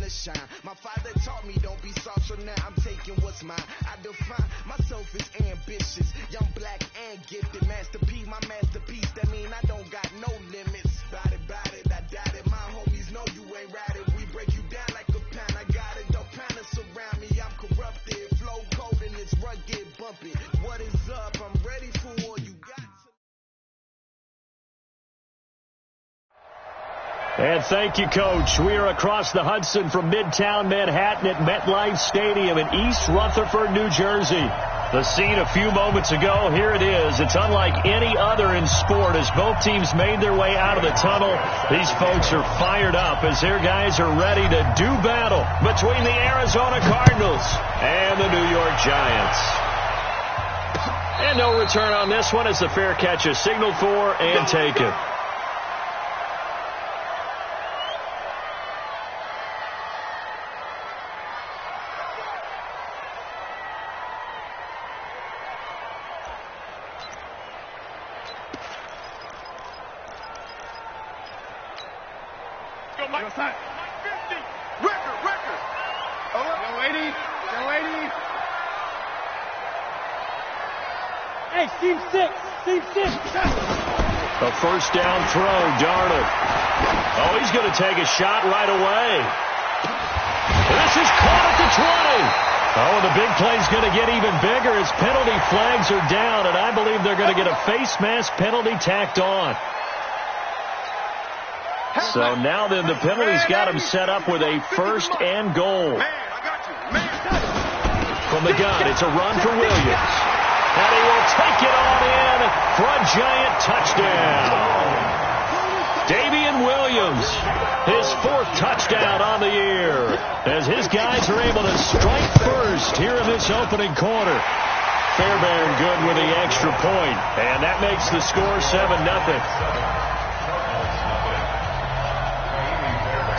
to shine. My father taught me don't be soft, so now I'm taking what's mine. I define myself as ambitious, young, black, and gifted. Master P, my masterpiece. That mean I don't got no limits. Bout it, I doubt it. My homies know you ain't ratted. We break you down like a pound. I got it, don't panic surround me. I'm corrupted, flow cold and it's rugged, bumpy. What is up? I'm ready for all you got. And thank you, Coach. We are across the Hudson from Midtown Manhattan at MetLife Stadium in East Rutherford, New Jersey. The scene a few moments ago, here it is. It's unlike any other in sport as both teams made their way out of the tunnel. These folks are fired up as their guys are ready to do battle between the Arizona Cardinals and the New York Giants. And no return on this one as the fair catch is signaled for and taken. A first down throw, Darnold. Oh, he's going to take a shot right away. This is caught at the 20. Oh, and the big play's going to get even bigger as penalty flags are down, and I believe they're going to get a face mask penalty tacked on. So now then, the penalty's got him set up with a first and goal. From the gun, it's a run for Williams. And he will take it on in for a Giant touchdown. Davian Williams, his fourth touchdown on the year, as his guys are able to strike first here in this opening quarter. Fairbairn good with the extra point, and that makes the score 7-0.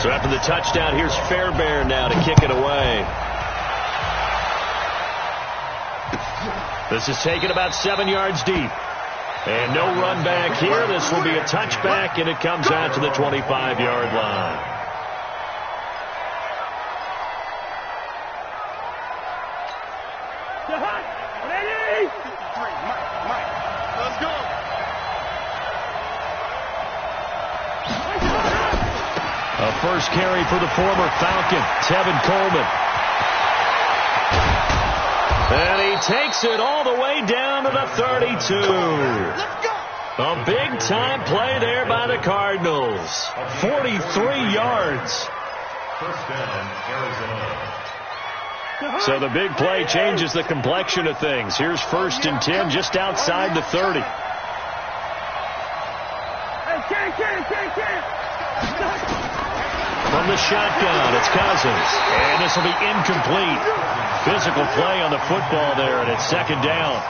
So after the touchdown, here's Fairbairn now to kick it away. This is taken about 7 yards deep. And no run back here. This will be a touchback, and it comes out to the 25-yard line. Ready? Mike, let's go. A first carry for the former Falcon, Tevin Coleman. And he takes it all the way down to the 32. A big-time play there by the Cardinals. 43 yards. First down, Arizona. So the big play changes the complexion of things. Here's 1st and 10 just outside the 30. From the shotgun, it's Cousins. And this will be incomplete. Physical play on the football there, and it's 2nd down.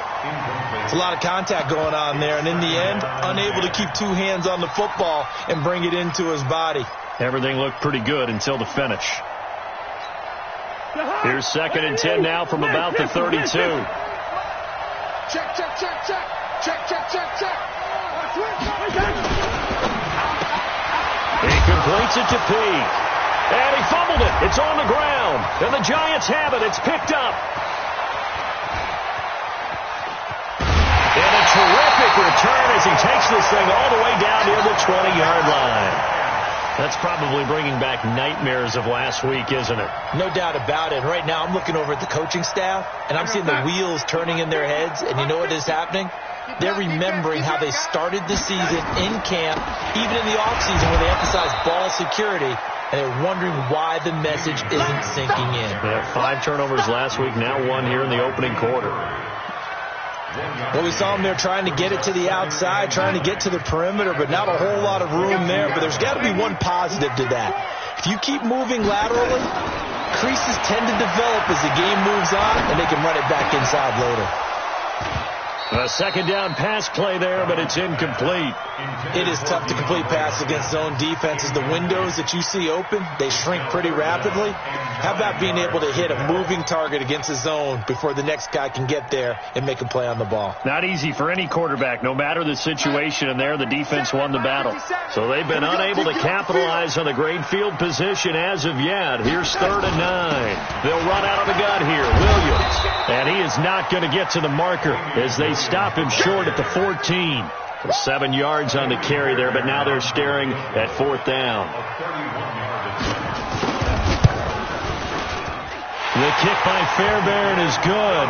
It's a lot of contact going on there, and in the end, unable to keep 2 hands on the football and bring it into his body. Everything looked pretty good until the finish. Here's 2nd and 10 now from about the 32. Check. He completes it to Peake. And he fumbled it. It's on the ground. And the Giants have it. It's picked up. And a terrific return as he takes this thing all the way down near the 20-yard line. That's probably bringing back nightmares of last week, isn't it? No doubt about it. Right now, I'm looking over at the coaching staff, and I'm seeing the wheels turning in their heads. And you know what is happening? They're remembering how they started the season in camp, even in the offseason when they emphasized ball security, and they're wondering why the message isn't sinking in. They had 5 turnovers last week, now 1 here in the opening quarter. Well, we saw them there trying to get it to the outside, trying to get to the perimeter, but not a whole lot of room there. But there's got to be one positive to that. If you keep moving laterally, creases tend to develop as the game moves on, and they can run it back inside later. A second down pass play there, but it's incomplete. It is tough to complete passes against zone defenses. The windows that you see open, they shrink pretty rapidly. How about being able to hit a moving target against a zone before the next guy can get there and make a play on the ball? Not easy for any quarterback, no matter the situation, and there the defense won the battle. So they've been unable to capitalize on the great field position as of yet. Here's 3rd and 9. They'll run out of the gun here. Williams. And he is not going to get to the marker as they stop him short at the 14. 7 yards on the carry there, but now they're staring at 4th down. The kick by Fairbairn is good,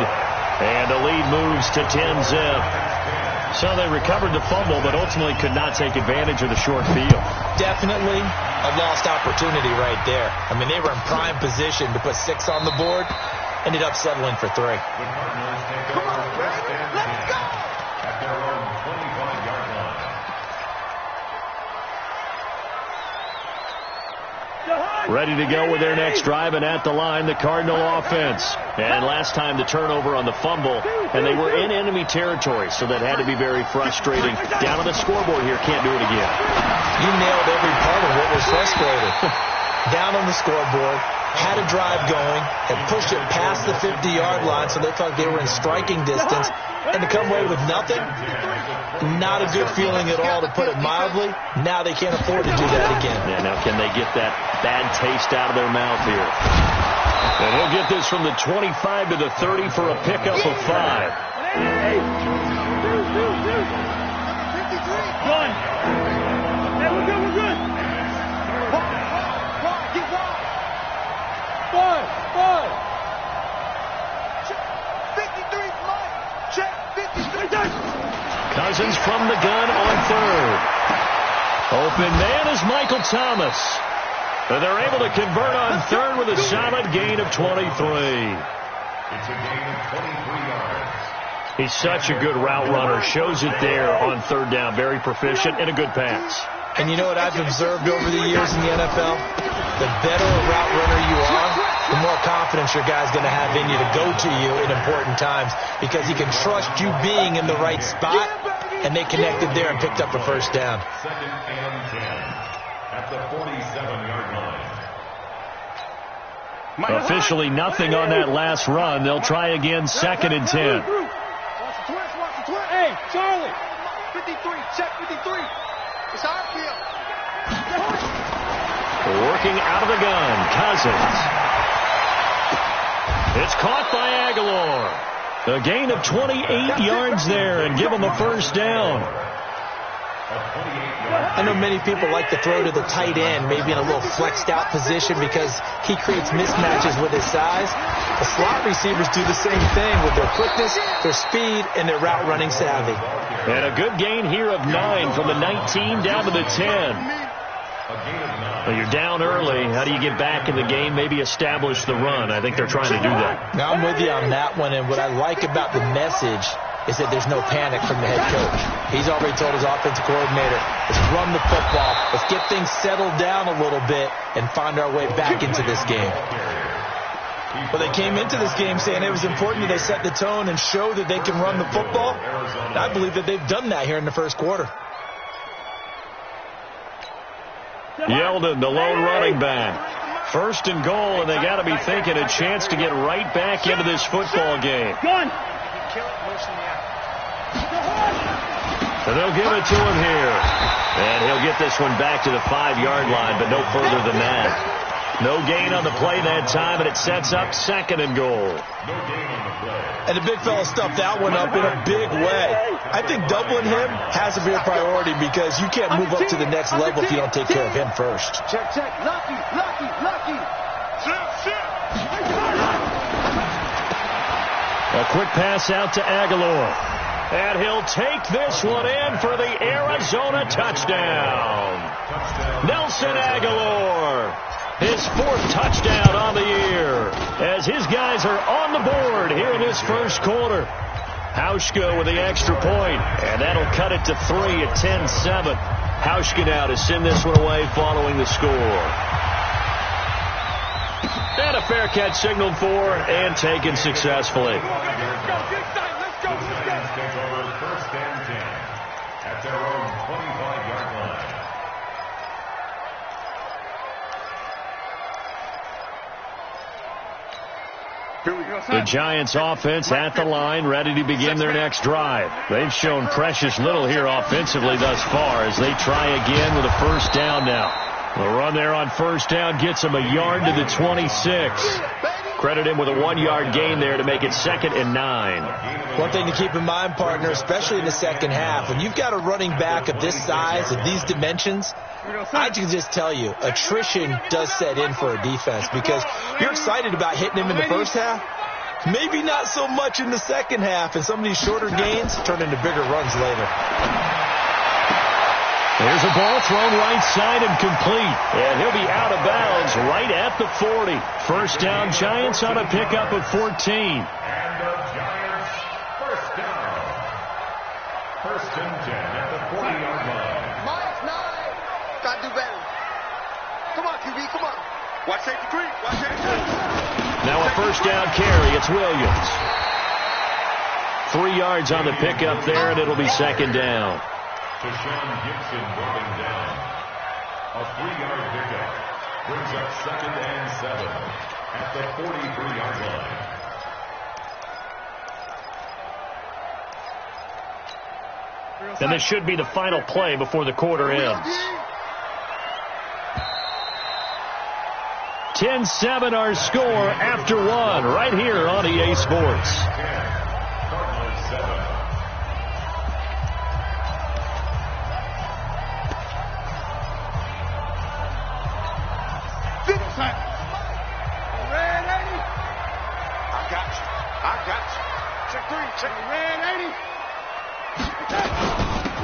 and the lead moves to 10-zip. So they recovered the fumble, but ultimately could not take advantage of the short field. Definitely a lost opportunity right there. I mean, they were in prime position to put 6 on the board. Ended up settling for 3. Come on, baby. Let's go. At their own 25-yard line. Ready to go with their next drive, and at the line, the Cardinal offense. And last time the turnover on the fumble, and they were in enemy territory, so that had to be very frustrating. Down on the scoreboard here, can't do it again. You nailed every part of what was frustrating. Down on the scoreboard, had a drive going, had pushed it past the 50-yard line, so they thought they were in striking distance, and to come away with nothing, not a good feeling at all, to put it mildly. Now they can't afford to do that again. Yeah, now can they get that bad taste out of their mouth here? And he'll get this from the 25 to the 30 for a pickup of 5. Hey, 53. Run. Hey, we're good, we're good. Keep going. 5. 53, Mike. Check, 53. Cousins from the gun on 3rd. Open man is Michael Thomas. But they're able to convert on 3rd with a solid gain of 23. It's a gain of 23 yards. He's such a good route runner. Shows it there on 3rd down. Very proficient and a good pass. And you know what I've observed over the years in the NFL? The better a route runner you are, the more confidence your guy's going to have in you to go to you in important times, because he can trust you being in the right spot, and they connected there and picked up a 1st down. 2nd and 10 at the 47-yard line. Officially nothing on that last run. They'll try again, 2nd and 10. Hey, Charlie. 53, check 53. It's our field. Working out of the gun, Cousins. It's caught by Aguilar. A gain of 28 yards there, and give him a 1st down. I know many people like to throw to the tight end, maybe in a little flexed out position, because he creates mismatches with his size. The slot receivers do the same thing with their quickness, their speed, and their route running savvy. And a good gain here of 9 from the 19 down to the 10. Well, you're down early. How do you get back in the game? Maybe establish the run. I think they're trying to do that. Now, I'm with you on that one, and what I like about the message is that there's no panic from the head coach. He's already told his offensive coordinator, let's run the football, let's get things settled down a little bit and find our way back into this game. Well, they came into this game saying it was important that they set the tone and show that they can run the football. And I believe that they've done that here in the 1st quarter. Yeldon, the lone running back. 1st and goal, and they got to be thinking a chance to get right back into this football game. So they'll give it to him here. And he'll get this one back to the 5-yard line, but no further than that. No gain on the play that time, and it sets up 2nd and goal. And the big fella stuffed that one up in a big way. I think doubling him has to be a priority, because you can't move up to the next level if you don't take care of him first. Check. Lucky. A quick pass out to Aguilar. And he'll take this one in for the Arizona touchdown. Nelson Aguilar. His 4th touchdown on the year, as his guys are on the board here in this 1st quarter. Hauschka with the extra point, and that'll cut it to 3 at 10-7. Hauschka now to send this one away following the score. And a fair catch signaled for and taken successfully. Let's go. The Giants offense at the line, ready to begin their next drive. They've shown precious little here offensively thus far as they try again with a first down now. The run there on first down gets them a yard to the 26. Credit him with a 1-yard gain there to make it 2nd and 9. One thing to keep in mind, partner, especially in the second half, when you've got a running back of this size, of these dimensions, I can just tell you, attrition does set in for a defense because you're excited about hitting him in the first half. Maybe not so much in the second half, and some of these shorter gains turn into bigger runs later. There's a ball thrown right side and complete. And he'll be out of bounds right at the 40. First down, Giants on a pickup of 14. And the Giants first down. First and 10 at the 40-yard line. Minus 9. Gotta do better. Come on, QB, come on. Watch safety 3. Watch safety 3. Now a first down carry. It's Williams. 3 yards on the pickup there, and it'll be 2nd down. Deshaun Gibson dropping down. A 3-yard pickup brings up 2nd and 7 at the 43-yard line. And this should be the final play before the quarter ends. 10-7 our score after 1 right here on EA Sports. 10, Cardinals 7.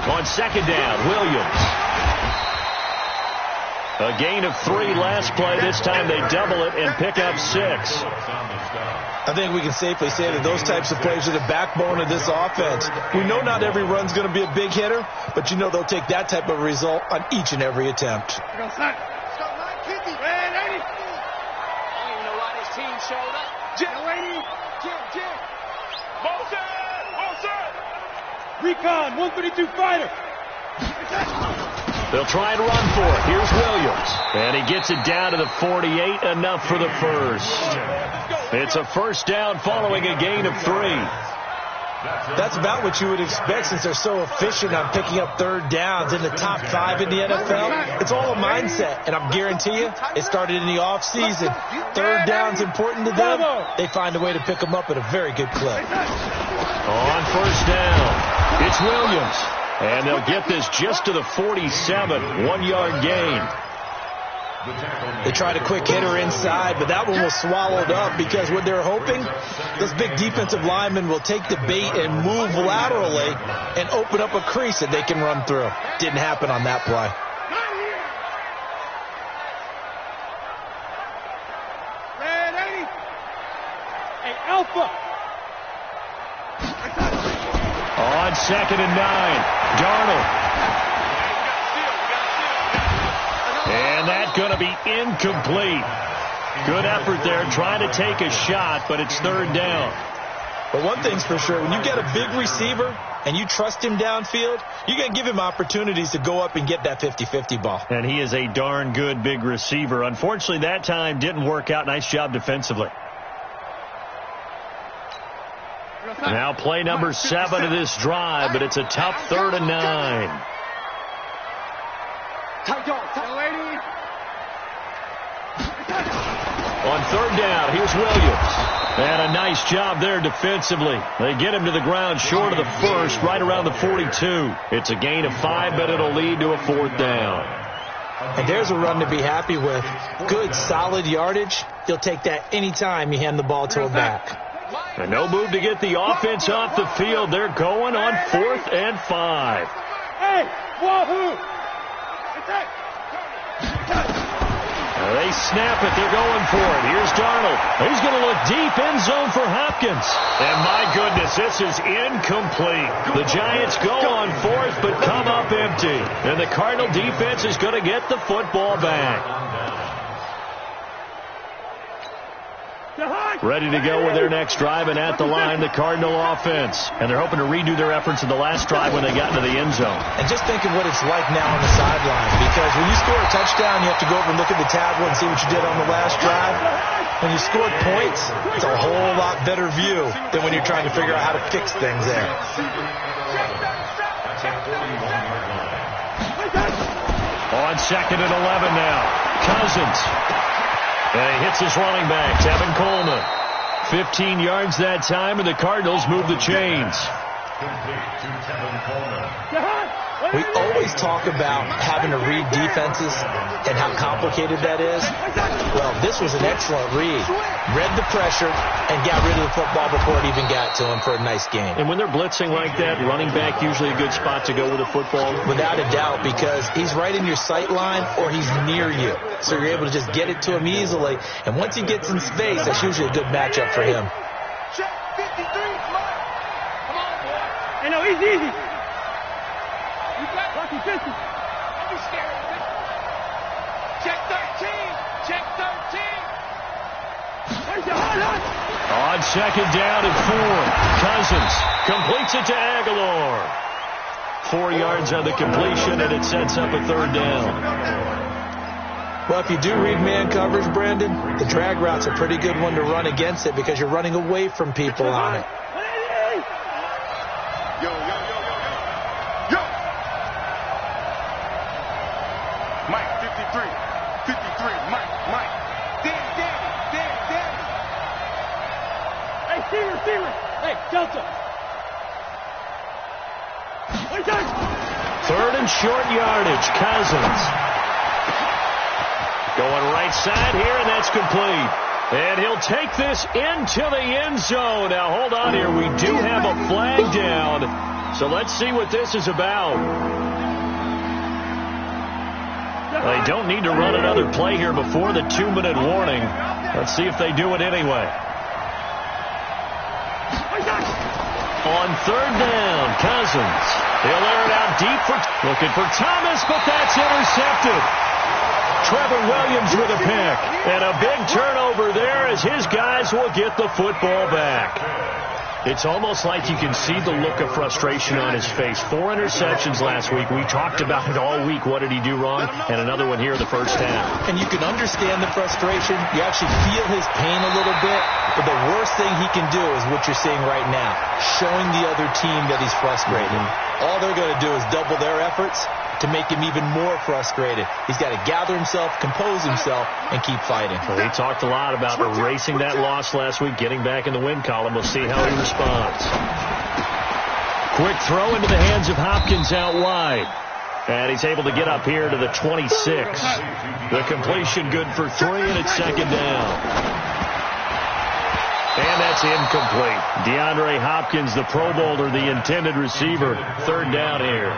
On 2nd down, Williams. A gain of 3 last play. This time they double it and pick up 6. I think we can safely say that those types of plays are the backbone of this offense. We know not every run's going to be a big hitter, but you know they'll take that type of result on each and every attempt. Recon, 132 fighter. They'll try and run for it. Here's Williams. And he gets it down to the 48, enough for the first. It's a first down following a gain of 3. That's about what you would expect since they're so efficient on picking up third downs in the top 5 in the NFL. It's all a mindset, and I'm guarantee you it started in the offseason. Third down's important to them. They find a way to pick them up at a very good clip. On first down, it's Williams. And they'll get this just to the 47, 1-yard gain. They tried a quick hitter inside, but that one was swallowed up because what they're hoping, this big defensive lineman will take the bait and move laterally and open up a crease that they can run through. Didn't happen on that play. Hey, Alpha. On 2nd and 9, Darnold. And that's going to be incomplete. Good effort there trying to take a shot, but it's 3rd down. But one thing's for sure, when you get a big receiver and you trust him downfield, you're going to give him opportunities to go up and get that 50-50 ball. And he is a darn good big receiver. Unfortunately, that time didn't work out. Nice job defensively. Now play number 7 of this drive, but it's a tough 3rd and 9. On 3rd down, here's Williams. And a nice job there defensively. They get him to the ground short of the first, right around the 42. It's a gain of 5, but it'll lead to a 4th down. And there's a run to be happy with. Good, solid yardage. You'll take that anytime you hand the ball to a back. And no move to get the offense off the field. They're going on 4th and 5. Hey, wahoo! They snap it. They're going for it. Here's Darnold. He's going to look deep end zone for Hopkins. And my goodness, this is incomplete. The Giants go on 4th, but come up empty. And the Cardinal defense is going to get the football back. Ready to go with their next drive, and at the line, the Cardinal offense. And they're hoping to redo their efforts in the last drive when they got into the end zone. And just think of what it's like now on the sidelines, because when you score a touchdown, you have to go over and look at the tablet and see what you did on the last drive. When you scored points, it's a whole lot better view than when you're trying to figure out how to fix things there. On 2nd and 11 now. Cousins. And he hits his running back, Tevin Coleman. 15 yards that time, and the Cardinals move the chains. We always talk about having to read defenses and how complicated that is. Well, this was an excellent read. Read the pressure and got rid of the football before it even got to him for a nice game. And when they're blitzing like that, running back usually a good spot to go with the football? Without a doubt, because he's right in your sight line or he's near you. So you're able to just get it to him easily. And once he gets in space, that's usually a good matchup for him. Check 53. Come on. Come on, boy. Hey, no, he's easy. You got lucky 50. Don't be scared. Check 13. Check 13. On 2nd down and 4. Cousins completes it to Aguilar. 4 yards on the completion, and it sets up a 3rd down. Well, if you do read man coverage, Brandon, the drag route's a pretty good one to run against it because you're running away from people on it. Yo, yo, yo, yo, yo. Yo! Mike, 53. 53. Mike. Danny. Hey, Steeler. Hey, Delta. 3rd and short yardage. Cousins. Going right side here, and that's complete. And he'll take this into the end zone. Now, hold on here. We do have a flag down. So let's see what this is about. They don't need to run another play here before the 2-minute warning. Let's see if they do it anyway. On 3rd down, Cousins. He'll air it out deep looking for Thomas, but that's intercepted. Trevor Williams with a pick. And a big turnover there as his guys will get the football back. It's almost like you can see the look of frustration on his face. 4 interceptions last week. We talked about it all week. What did he do wrong? And another one here in the first half. And you can understand the frustration. You actually feel his pain a little bit. But the worst thing he can do is what you're seeing right now, showing the other team that he's frustrated. All they're going to do is double their efforts to make him even more frustrated. He's got to gather himself, compose himself, and keep fighting. Well, he talked a lot about erasing that loss last week, getting back in the win column. We'll see how he responds. Quick throw into the hands of Hopkins out wide. And he's able to get up here to the 26. The completion good for 3, and it's 2nd down. And that's incomplete. DeAndre Hopkins, the Pro Bowler, the intended receiver. 3rd down here.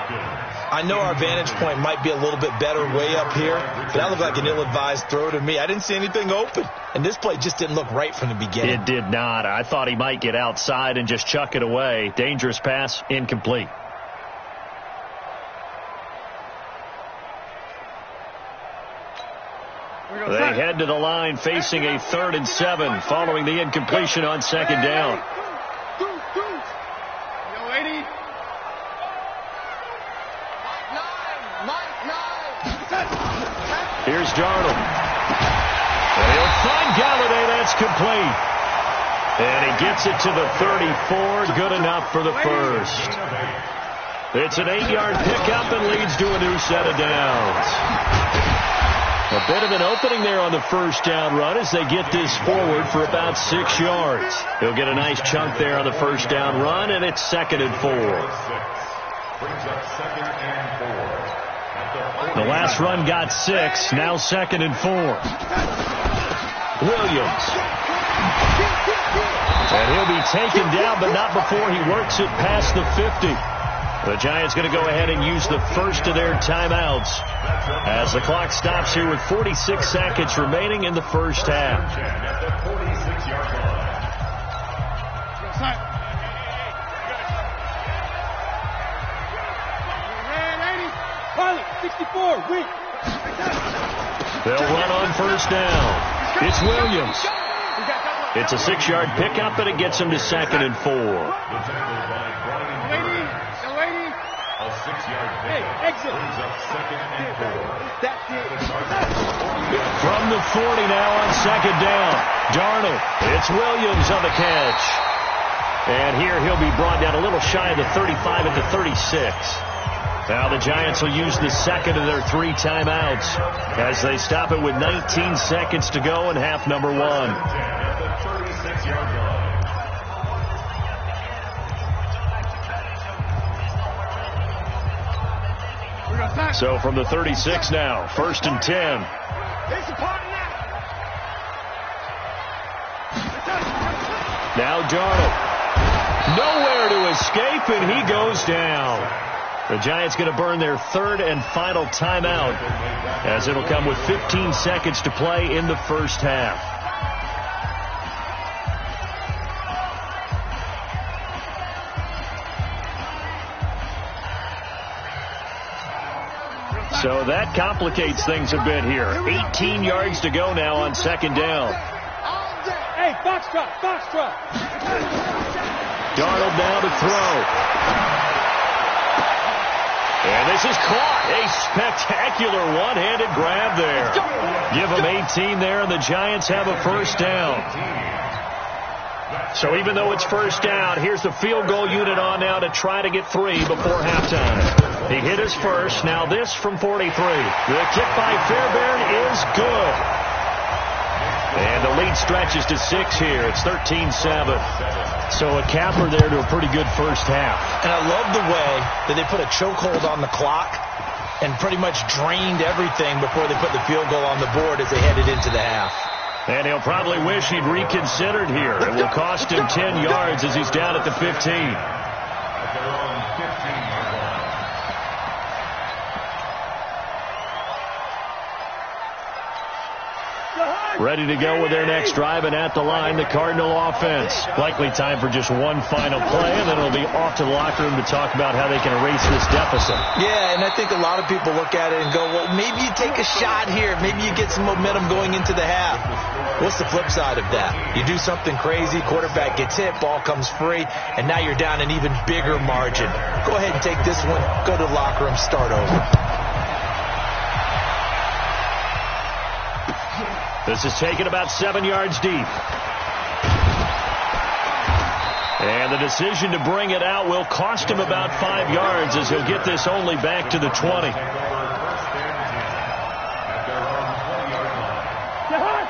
I know our vantage point might be a little bit better way up here, but that looked like an ill-advised throw to me. I didn't see anything open, and this play just didn't look right from the beginning. It did not. I thought he might get outside and just chuck it away. Dangerous pass, incomplete. They head to the line facing a 3rd and 7 following the incompletion on 2nd down. Here's Darnold. And he'll find Galladay. That's complete. And he gets it to the 34. Good enough for the first. It's an 8-yard pickup and leads to a new set of downs. A bit of an opening there on the first down run as they get this forward for about 6 yards. He'll get a nice chunk there on the first down run, and it's 2nd and 4. The last run got 6, now 2nd and 4. Williams. And he'll be taken down, but not before he works it past the 50. The Giants going to go ahead and use the first of their timeouts as the clock stops here with 46 seconds remaining in the first half. They'll run on first down. It's Williams. It's a 6-yard pickup, and it gets him to 2nd and 4. 6-yard pickup. Exit. Brings up 2nd and 4. That's it. From the 40 now on 2nd down. Darnold. It's Williams on the catch. And here he'll be brought down a little shy of the 35 at the 36. Now the Giants will use the second of their 3 timeouts as they stop it with 19 seconds to go in half number 1. At the 36-yard line. So from the 36 now, 1st and 10. Now Darnold. Nowhere to escape, and he goes down. The Giants going to burn their 3rd and final timeout as it'll come with 15 seconds to play in the first half. So that complicates things a bit here. 18 yards to go now on 2nd down. Hey, foxtrot, foxtrot. Darnold now to throw. And this is caught. A spectacular one-handed grab there. Give them 18 there, and the Giants have a 1st down. So even though it's 1st down, here's the field goal unit on now to try to get 3 before halftime. He hit his first. Now this from 43. The kick by Fairbairn is good. And the lead stretches to 6 here. It's 13-7. So a capper there to a pretty good first half. And I love the way that they put a chokehold on the clock and pretty much drained everything before they put the field goal on the board as they headed into the half. And he'll probably wish he'd reconsidered here. It will cost him 10 yards as he's down at the 15. At their own 15-yard line. Ready to go with their next drive, and at the line, the Cardinal offense. Likely time for just one final play, and then it'll be off to the locker room to talk about how they can erase this deficit. Yeah, and I think a lot of people look at it and go, well, maybe you take a shot here. Maybe you get some momentum going into the half. What's the flip side of that? You do something crazy, quarterback gets hit, ball comes free, and now you're down an even bigger margin. Go ahead and take this one, go to the locker room, start over. This is taken about 7 yards deep. And the decision to bring it out will cost him about 5 yards as he'll get this only back to the 20.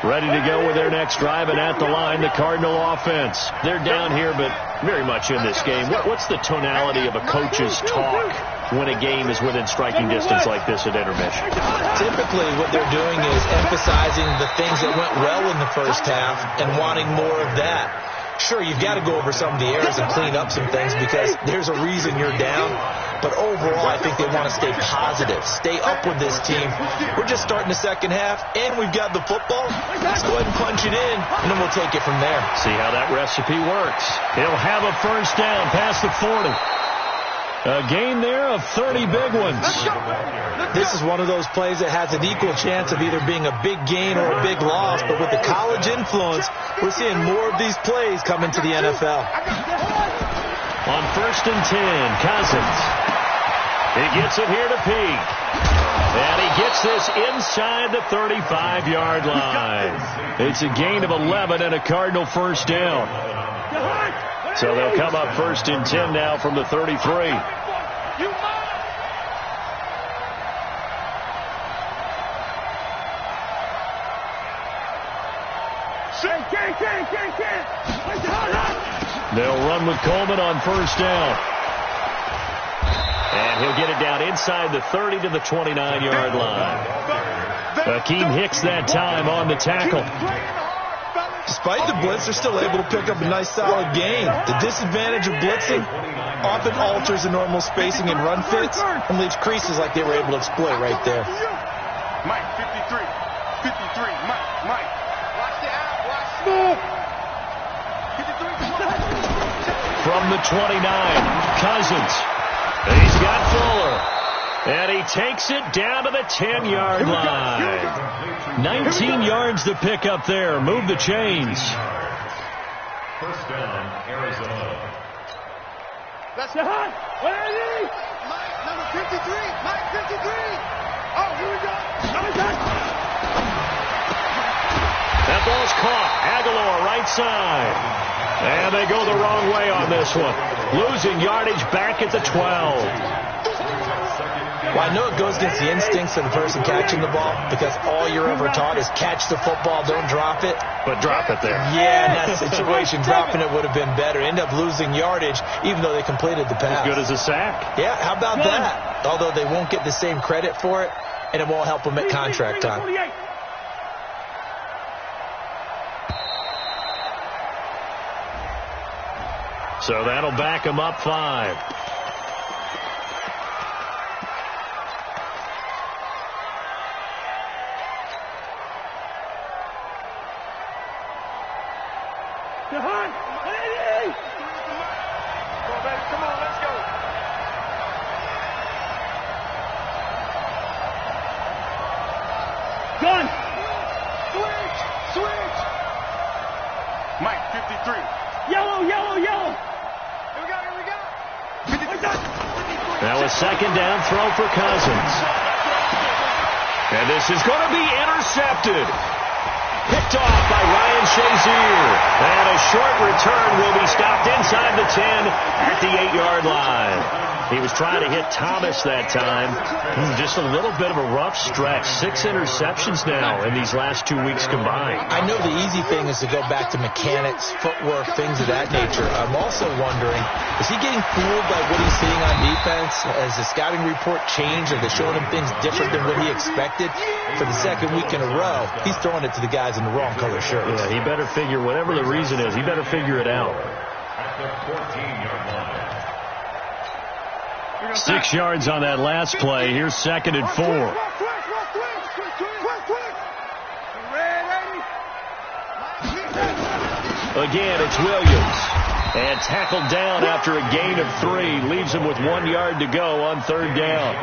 Ready to go with their next drive, and at the line, the Cardinal offense. They're down here, but very much in this game. What's the tonality of a coach's talk when a game is within striking distance like this at intermission? Typically, what they're doing is emphasizing the things that went well in the first half and wanting more of that. Sure, you've got to go over some of the errors and clean up some things because there's a reason you're down. But overall, I think they want to stay positive, stay up with this team. We're just starting the second half, and we've got the football. Let's go ahead and punch it in, and then we'll take it from there. See how that recipe works. He'll have a 1st down past the 40. A gain there of 30 big ones. This is one of those plays that has an equal chance of either being a big gain or a big loss, but with the college influence, we're seeing more of these plays come into the NFL. On 1st and 10, Cousins. He gets it here to Peak. And he gets this inside the 35-yard line. It's a gain of 11 and a Cardinal 1st down. So they'll come up 1st and 10 now from the 33. They'll run with Coleman on 1st down. And he'll get it down inside the 30 to the 29-yard line. Akeem Hicks that time on the tackle. Despite the blitz, they're still able to pick up a nice solid gain. The disadvantage of blitzing often alters the normal spacing and run fits and leaves creases like they were able to exploit right there. Mike, 53. 53. Mike. Watch the out. Watch. From the 29, Cousins. He's got Fuller. And he takes it down to the 10-yard line. 19 yards to pick up there. Move the chains. 1st down, Arizona. Let's go. Where are you? 53. Mike, 53. Oh, here we go. That ball's caught. Aguilar, right side. And they go the wrong way on this one. Losing yardage back at the 12. Well, I know it goes against the instincts of the person catching the ball because all you're ever taught is catch the football, don't drop it. But drop it there. Yeah, in that situation, dropping it would have been better. End up losing yardage even though they completed the pass. As good as a sack. Yeah, how about that? Although they won't get the same credit for it, and it won't help them at contract time. So that'll back him up 5. Come on, let's go. Gun. Switch. Mike, 53. Yellow. Here we go. 53. Now a second down throw for Cousins. And this is going to be intercepted. Picked off by Ryan Shazier. And a short return will be stopped inside the 10 at the 8-yard line. He was trying to hit Thomas that time. Just a little bit of a rough stretch. 6 interceptions now in these last 2 weeks combined. I know the easy thing is to go back to mechanics, footwork, things of that nature. I'm also wondering, is he getting fooled by what he's seeing on defense? Has the scouting report changed? Are they showing him things different than what he expected? For the second week in a row, he's throwing it to the guys in the wrong color shirts. Yeah, he better figure, whatever the reason is, he better figure it out. At the 14-yard line. 6 yards on that last play. Here's 2nd and 4. Again, it's Williams. And tackled down after a gain of 3. Leaves him with 1 yard to go on 3rd down.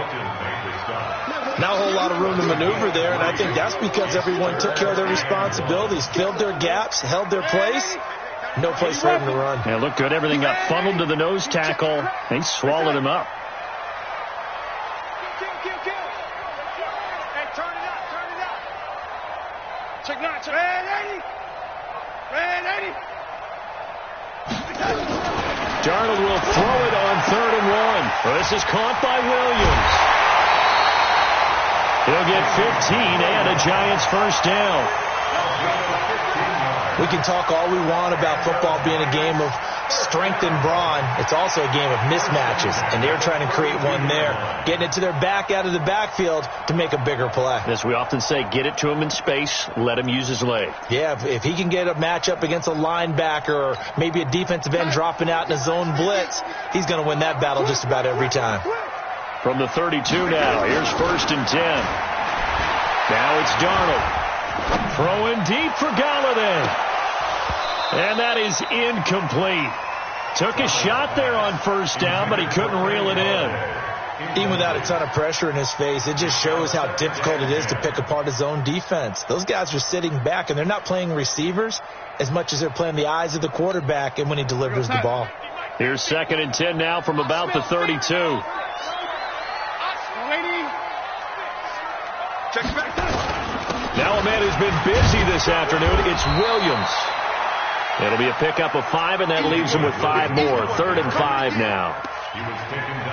Not a whole lot of room to maneuver there, and I think that's because everyone took care of their responsibilities, filled their gaps, held their place. No place for him to run. Yeah, looked good. Everything got funneled to the nose tackle. They swallowed him up. Hey, turn it up. Check 9. Red 80. Darnold will throw it on 3rd and 1. This is caught by Williams. He'll get 15 and a Giants first down. We can talk all we want about football being a game of strength and brawn. It's also a game of mismatches, and they're trying to create one there, getting it to their back out of the backfield to make a bigger play. As we often say, get it to him in space, let him use his leg. Yeah, if he can get a matchup against a linebacker or maybe a defensive end dropping out in a zone blitz, he's going to win that battle just about every time. From the 32 now, here's 1st and 10. Now it's Darnold. Throwing deep for Galladay. And that is incomplete. Took a shot there on 1st down, but he couldn't reel it in. Even without a ton of pressure in his face, it just shows how difficult it is to pick apart his own defense. Those guys are sitting back, and they're not playing receivers as much as they're playing the eyes of the quarterback and when he delivers the ball. Here's 2nd and 10 now from about the 32. Now a man who's been busy this afternoon, it's Williams. It'll be a pickup of 5, and that leaves him with 5 more. 3rd and 5 now.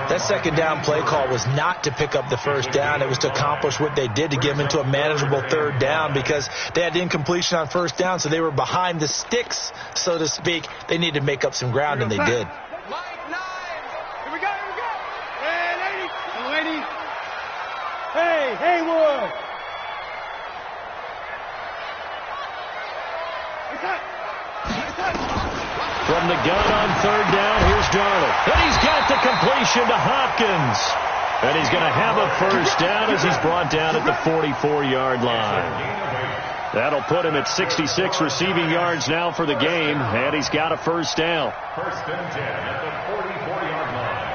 That 2nd down play call was not to pick up the 1st down. It was to accomplish what they did to get them into a manageable 3rd down because they had incompletion on 1st down, so they were behind the sticks, so to speak. They needed to make up some ground, and they did. Here we go. Red 80. Hey, Haywood. From the gun on 3rd down, here's Darnold. And he's got the completion to Hopkins. And he's going to have a 1st down as he's brought down at the 44-yard line. That'll put him at 66 receiving yards now for the game, and he's got a 1st down. 1st and 10 at the 44-yard line.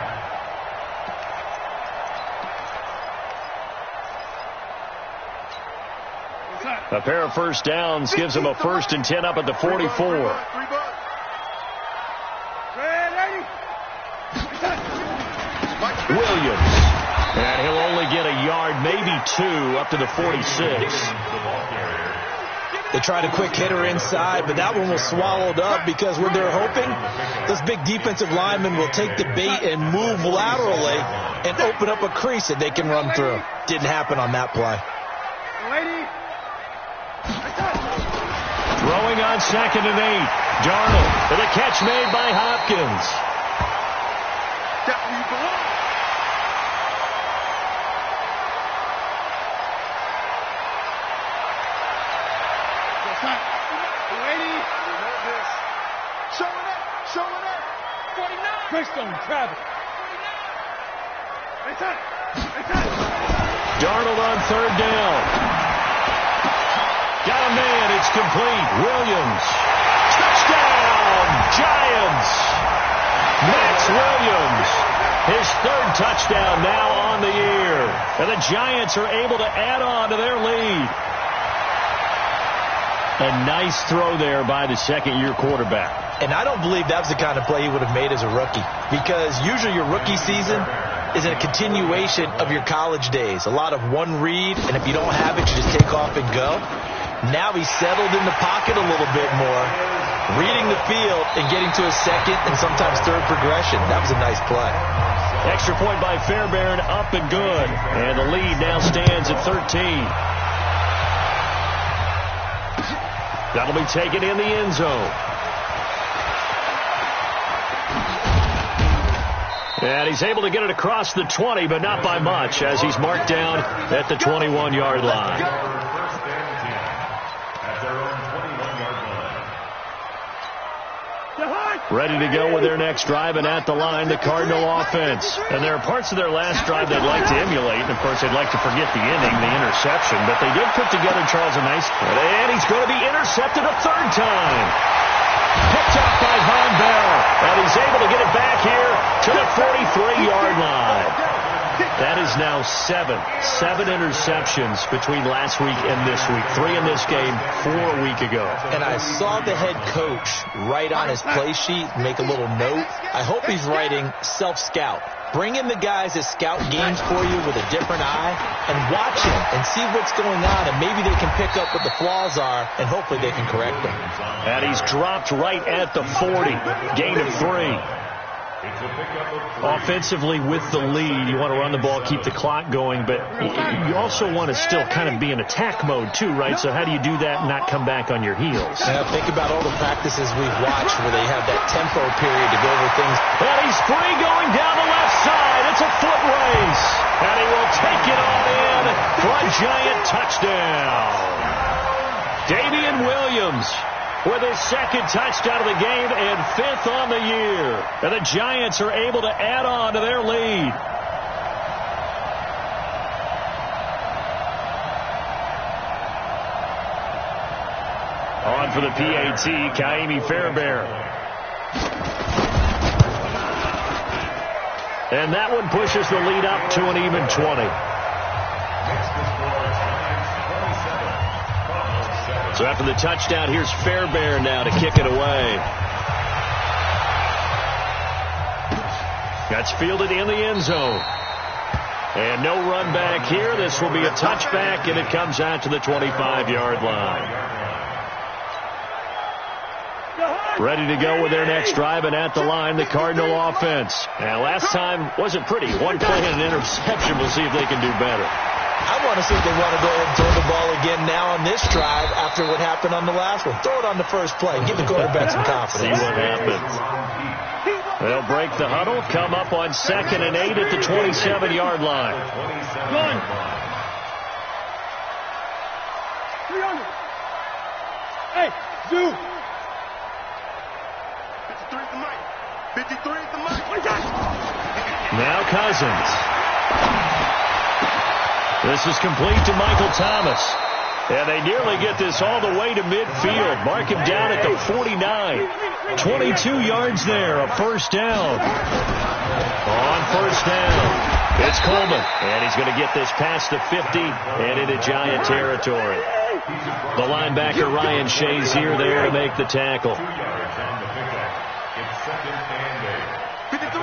A pair of 1st downs gives him a 1st and 10 up at the 44. Williams 2 up to the 46. They tried a quick hitter inside, but that one was swallowed up because when they're hoping, those big defensive linemen will take the bait and move laterally and open up a crease that they can run through. Didn't happen on that play. Throwing on 2nd and 8. Darnold with a catch made by Hopkins. That's where you belong. Greystone, Travis. Darnold on 3rd down. Got a man. It's complete. Williams. Touchdown, Giants. Max Williams. His 3rd touchdown now on the year. And the Giants are able to add on to their lead. A nice throw there by the second-year quarterback. And I don't believe that was the kind of play he would have made as a rookie, because usually your rookie season is a continuation of your college days. A lot of one read, and if you don't have it, you just take off and go. Now he's settled in the pocket a little bit more, reading the field and getting to a second and sometimes third progression. That was a nice play. Extra point by Fairbairn, up and good. And the lead now stands at 13. That'll be taken in the end zone. And he's able to get it across the 20, but not by much, as he's marked down at the 21-yard line. Ready to go with their next drive, and at the line, the Cardinal offense. And there are parts of their last drive they'd like to emulate, and of course they'd like to forget the ending, the interception, but they did put together, Charles, a nice, and he's going to be intercepted a 3rd time. Picked up by Von Bell, and he's able to get it back here to the 43-yard line. That is now 7 interceptions between last week and this week. 3 in this game, 4 a week ago. And I saw the head coach write on his play sheet, make a little note. I hope he's writing self-scout. Bring in the guys that scout games for you with a different eye and watch him and see what's going on, and maybe they can pick up what the flaws are, and hopefully they can correct them. And he's dropped right at the 40. Gain of 3. Offensively with the lead, you want to run the ball, keep the clock going, but you also want to still kind of be in attack mode too, right? So how do you do that and not come back on your heels? Think about all the practices we've watched where they have that tempo period to go over things. And he's free going down the left side. It's a foot race. And he will take it all in for a Giant touchdown. Damian Williams with his 2nd touchdown of the game and 5th on the year. And the Giants are able to add on to their lead. On for the PAT, Kaimi Fairbairn. And that one pushes the lead up to an even 20. So after the touchdown, here's Fairbairn now to kick it away. That's fielded in the end zone. And no run back here. This will be a touchback, and it comes out to the 25-yard line. Ready to go with their next drive, and at the line, the Cardinal offense. Now, last time wasn't pretty. One play and an interception. We'll see if they can do better. I want to see if they want to go ahead and throw the ball again now on this drive after what happened on the last one. Throw it on the first play. Give the quarterback some confidence. See what happens. They'll break the huddle, come up on 2nd and 8 at the 27-yard line. Run. 300. Hey, Zoo. 53 is the mic. 53 is the mic. Now Cousins. This is complete to Michael Thomas. And they nearly get this all the way to midfield. Mark him down at the 49. 22 yards there, a first down. On first down, it's Coleman. And he's going to get this past the 50 and into Giant territory. The linebacker Ryan Shays here there to make the tackle.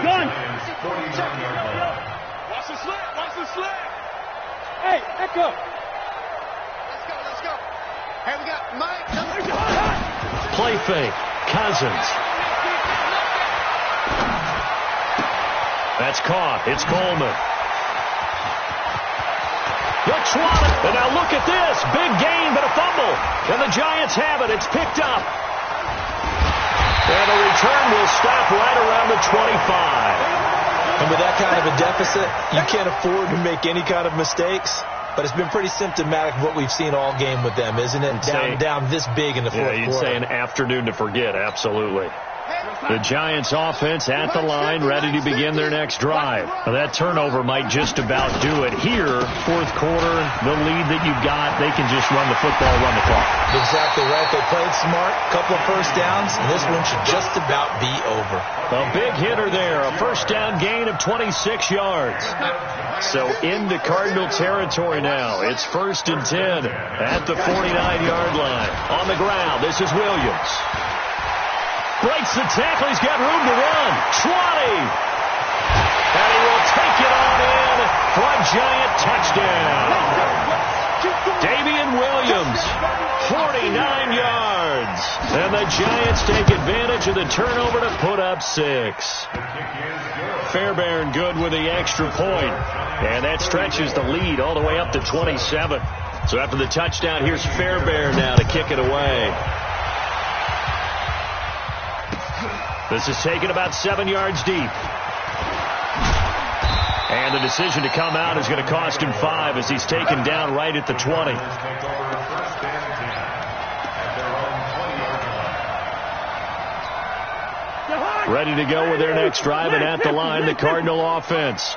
Gun. Watch the slip. Watch the slip. Hey, echo. Let's go. Hey, we got Mike. Play fake. Cousins. That's caught. It's Coleman. Looks one. And now look at this. Big gain, but a fumble. And the Giants have it. It's picked up. And the return will stop right around the 25. And with that kind of a deficit, you can't afford to make any kind of mistakes. But it's been pretty symptomatic of what we've seen all game with them, isn't it? Down this big in the fourth quarter. You'd say an afternoon to forget. Absolutely. The Giants offense at the line, ready to begin their next drive. Now, that turnover might just about do it. Here, fourth quarter, the lead that you've got, they can just run the football, run the clock. Exactly right. They played smart, couple of first downs, and this one should just about be over. A big hitter there, a first down gain of 26 yards. So into Cardinal territory now. It's 1st and 10 at the 49-yard line. On the ground, this is Williams. Breaks the tackle. He's got room to run. 20. And he will take it on in for a Giant touchdown. Damian Williams, 49 yards. And the Giants take advantage of the turnover to put up 6. Fairbairn good with the extra point. And that stretches the lead all the way up to 27. So after the touchdown, here's Fairbairn now to kick it away. This is taken about 7 yards deep. And the decision to come out is going to cost him 5 as he's taken down right at the 20. Ready to go with their next drive, and at the line, the Cardinal offense.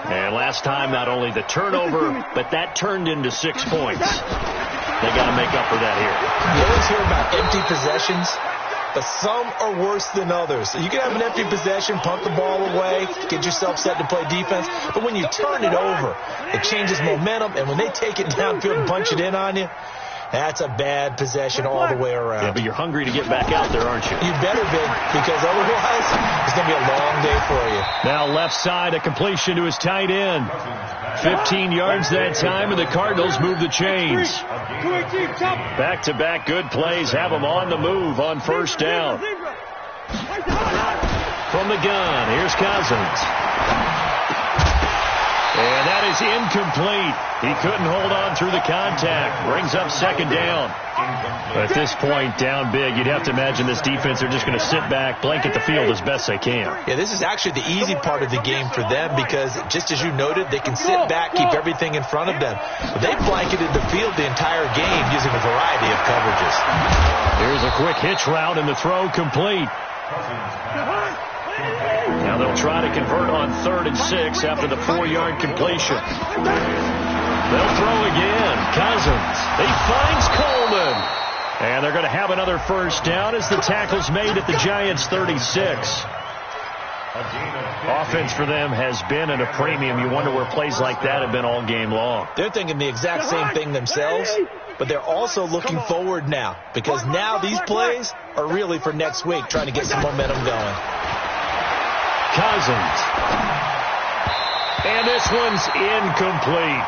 And last time, not only the turnover, but that turned into 6 points. They got to make up for that here. You always hear about empty possessions, but some are worse than others. You can have an empty possession, punt the ball away, get yourself set to play defense, but when you turn it over, it changes momentum, and when they take it downfield and punch it in on you, that's a bad possession all the way around. Yeah, but you're hungry to get back out there, aren't you? You better be, because otherwise it's going to be a long day for you. Now left side, a completion to his tight end. 15 yards that time, and the Cardinals move the chains. Back-to-back good plays have them on the move on first down. From the gun, here's Cousins. And that is incomplete. He couldn't hold on through the contact. Brings up second down. At this point, down big, you'd have to imagine this defense, they're just going to sit back, blanket the field as best they can. Yeah, this is actually the easy part of the game for them because, just as you noted, they can sit back, keep everything in front of them. But they blanketed the field the entire game using a variety of coverages. Here's a quick hitch route, and the throw complete. Now they'll try to convert on 3rd and 6 after the 4-yard completion. They'll throw again. Cousins. He finds Coleman. And they're going to have another first down as the tackle's made at the Giants' 36. Offense for them has been at a premium. You wonder where plays like that have been all game long. They're thinking the exact same thing themselves, but they're also looking forward now because now these plays are really for next week, trying to get some momentum going. Cousins. And this one's incomplete.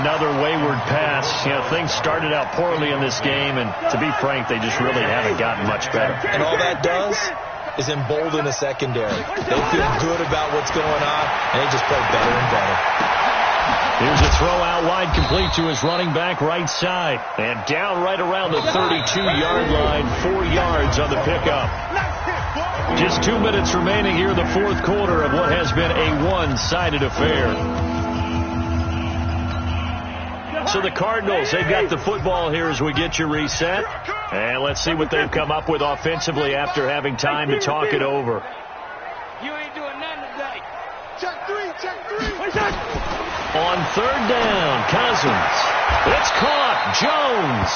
Another wayward pass. You know, things started out poorly in this game, and to be frank, they just really haven't gotten much better. And all that does is embolden the secondary. They feel good about what's going on, and they just play better and better. Here's a throw out wide, complete to his running back right side. And down right around the 32-yard line, 4 yards on the pickup. Just 2 minutes remaining here in the fourth quarter of what has been a one-sided affair. So the Cardinals, they've got the football here as we get you reset. And let's see what they've come up with offensively after having time to talk it over. You ain't doing nothing today. Check three. On 3rd down, Cousins. It's caught. Jones.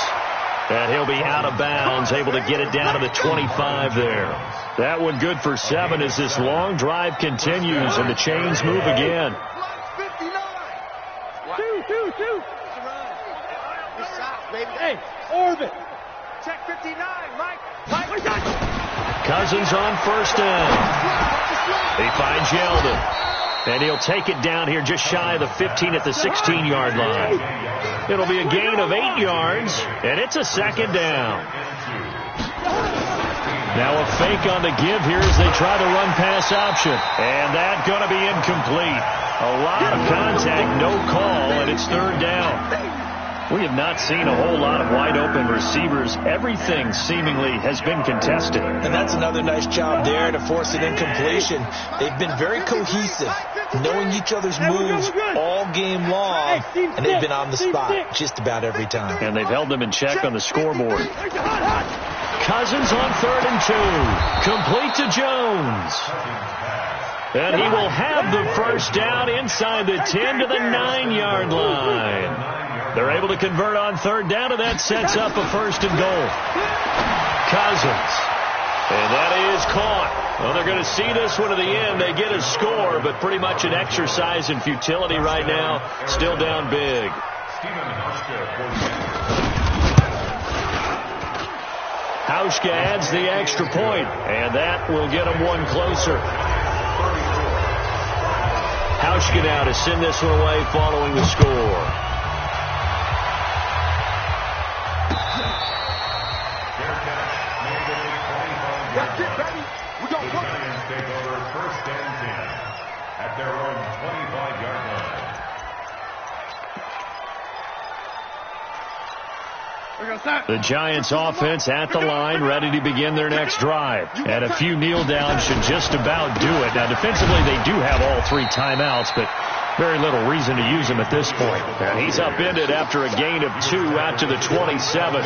And he'll be out of bounds, able to get it down to the 25 there. That one good for 7 as this long drive continues and the chains move again. Two. Hey, orbit. Check 59, Mike. Cousins on first down. He finds Yeldon. And he'll take it down here just shy of the 15 at the 16-yard line. It'll be a gain of 8 yards, and it's a second down. Now a fake on the give here as they try the run-pass option. And that's going to be incomplete. A lot of contact, no call, and it's third down. We have not seen a whole lot of wide-open receivers. Everything seemingly has been contested. And that's another nice job there to force an incompletion. They've been very cohesive, knowing each other's moves all game long, and they've been on the spot just about every time. And they've held them in check on the scoreboard. Cousins on 3rd and 2. Complete to Jones. And he will have the first down inside the 10 to the 9-yard line. They're able to convert on 3rd down, and that sets up a 1st and goal. Cousins. And that is caught. Well, they're going to see this one to the end. They get a score, but pretty much an exercise in futility right now. Still down big. Hauschka adds the extra point, and that will get them one closer. Hauschka now to send this one away following the score. That's it, baby. We're going to Giants take over 1st and 10 at their own 25-yard line. The Giants offense at the line, ready to begin their next drive. And a few kneel downs should just about do it. Now, defensively, they do have all 3 timeouts, but very little reason to use them at this point. And he's upended after a gain of 2 out to the 27.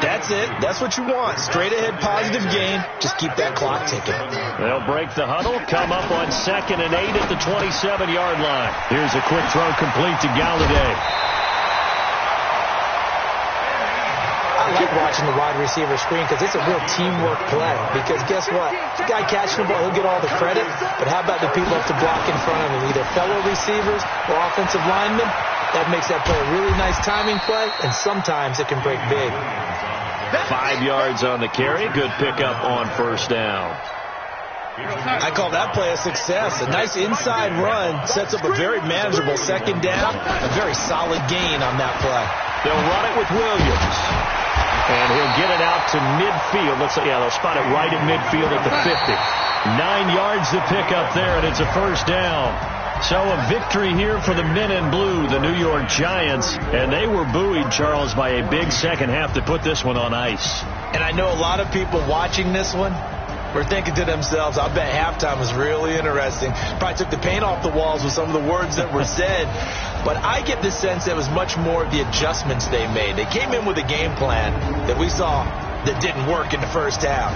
That's it. That's what you want. Straight ahead positive gain. Just keep that clock ticking. They'll break the huddle, come up on 2nd and 8 at the 27-yard line. Here's a quick throw complete to Galladay. I like watching the wide receiver screen because it's a real teamwork play. Because guess what? The guy catching the ball, he'll get all the credit. But how about the people have to block in front of him, either fellow receivers or offensive linemen? That makes that play a really nice timing play, and sometimes it can break big. 5 yards on the carry. Good pickup on 1st down. I call that play a success. A nice inside run sets up a very manageable 2nd down. A very solid gain on that play. They'll run it with Williams. And he'll get it out to midfield. They'll spot it right at midfield at the 50. 9 yards to pick up there, and it's a 1st down. So a victory here for the men in blue, the New York Giants. And they were buoyed, Charles, by a big second half to put this one on ice. And I know a lot of people watching this one were thinking to themselves, I bet halftime was really interesting. Probably took the paint off the walls with some of the words that were said. But I get the sense that it was much more of the adjustments they made. They came in with a game plan that we saw that didn't work in the 1st half.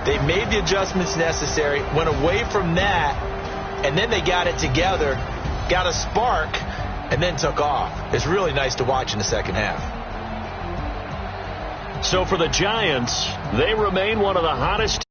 They made the adjustments necessary, went away from that, and then they got it together, got a spark, and then took off. It's really nice to watch in the 2nd half. So for the Giants, they remain one of the hottest